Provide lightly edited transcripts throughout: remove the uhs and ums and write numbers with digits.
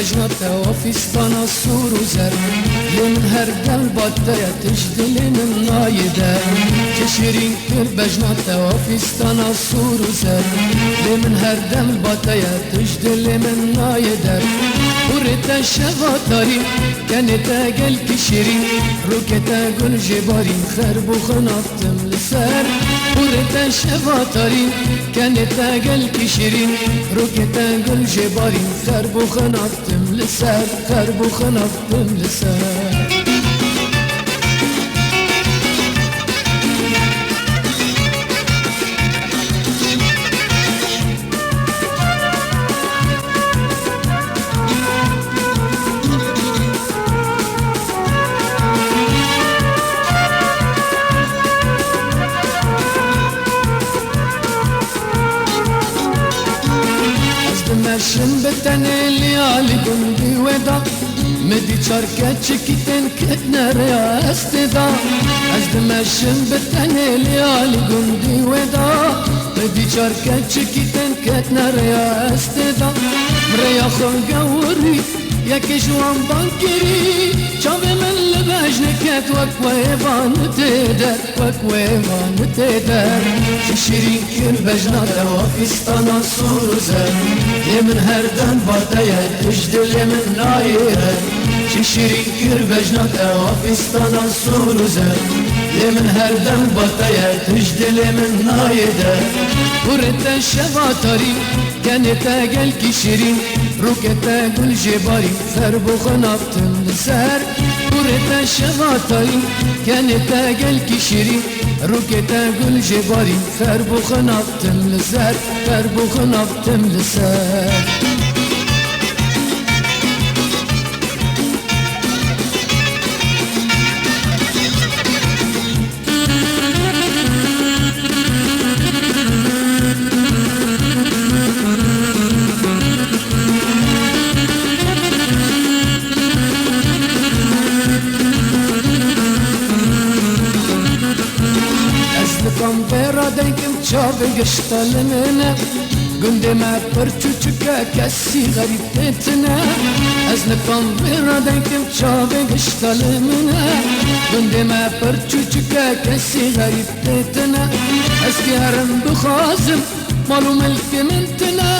بجنته وفستان الصور وزر من هر قلبته تجدل من نايده تشرين كر بجنته وفستان الصور وزر من هر قلبته تجدل من نايده ورت الشغاطري كانت اجل كشرين ركت اجل جبارين خرب وخنطم لسار ورت الشغاطري كانت اجل كشرين ركت اجل جبارين خرب وخنطم لسار خرب وخنطم لسار ماشم بتني ليالي قلبي ودا مدي شركة شكيتن كتنا ريا استدا أجد ماشم بتني ليالي قلبي ودا مدي شركة شكيتن كتنا ريا استدا مريا خلقا وري يا كشوان بانكري شافي من لبجنكت وكويفان تدر وكويفان تدر شيرين كل بجنة وفستان صورزر من هردن باتايا تجدل من نايرة شيرين كل بجنة وفستان صورزر من هردن باتايا تجدل من نايرة ورد الشباتري كانت اجل كشيرين ركت اجل جباري خرب وخنطم لسهر ورد الشباتري كانت اجل كشيرين ركت اجل جباري خرب وخنطم لسهر خرب وخنطم لسهر Kampera denkim çabe geçtalenene Gündeme per çuçuka kessi garip etine Ezne kampera denkim çabe geçtalenene Gündeme per çuçuka kessi garip etine Eski harim bukhazım malum elkim entine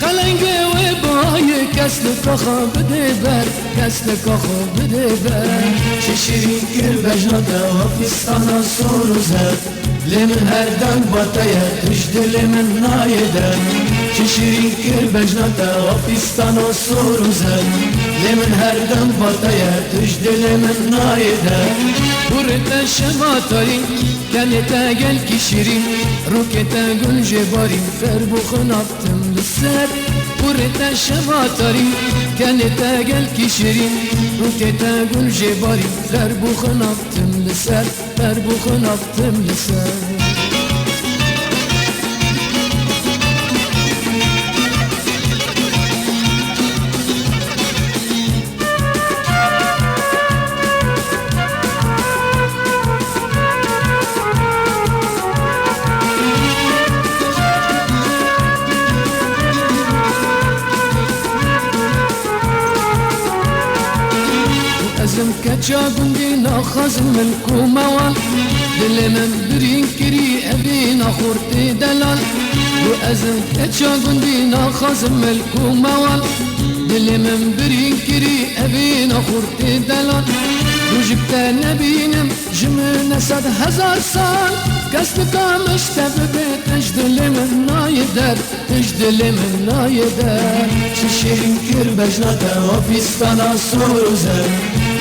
Kalenge ve bayi keslik akha bideber Keslik akha bideber Şişirin kir bejnata vafistana soruzer لمن هردن باتايا تجدل من نايدا شيرين كل بجنتا وفستان وصورزن لمن هردن باتايا تجدل من نايدا ورد الشماطري كانت اجل كشيرين ركت اجل جباري خرب وخنطم للسر ورد الشماطري كانت اجل كشيرين ركت اجل جباري خرب وخنطم للسر خرب وخنطم للسر أزم كتشا قندينا خزم الكوموال دل من برين كري أبينا خورتي دلال وأزم كتشا قندينا خزم الكوموال دل من برين كري أبينا خورتي دلال وجبت نبينم جمعنا 100,000 سال كسلك مشتبه تجدل من نايدر تجدل من نايدر شيرين كر بجنتا وفستانا صورزر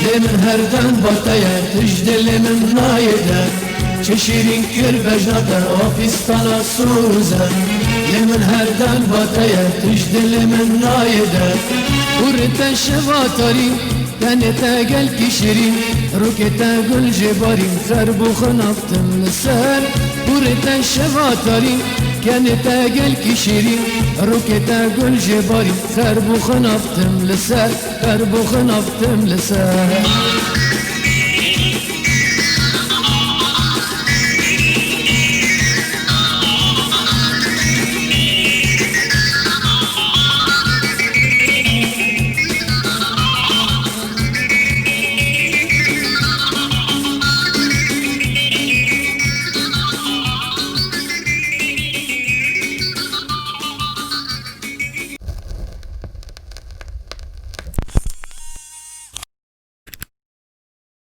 لمن هردن باتايا تجدل من نايدر شيرين كر بجنتا وفستانا صورزر لمن هردن باتايا تجدل من نايدر ورد الشباطري كانت اجل كشيرين ركت اجل جبارين خرب وخنطم للسهر ورد الشباطري كانت اجل كشيرين ركت اجل جبارين خرب وخنطم للسهر خرب وخنطم للسهر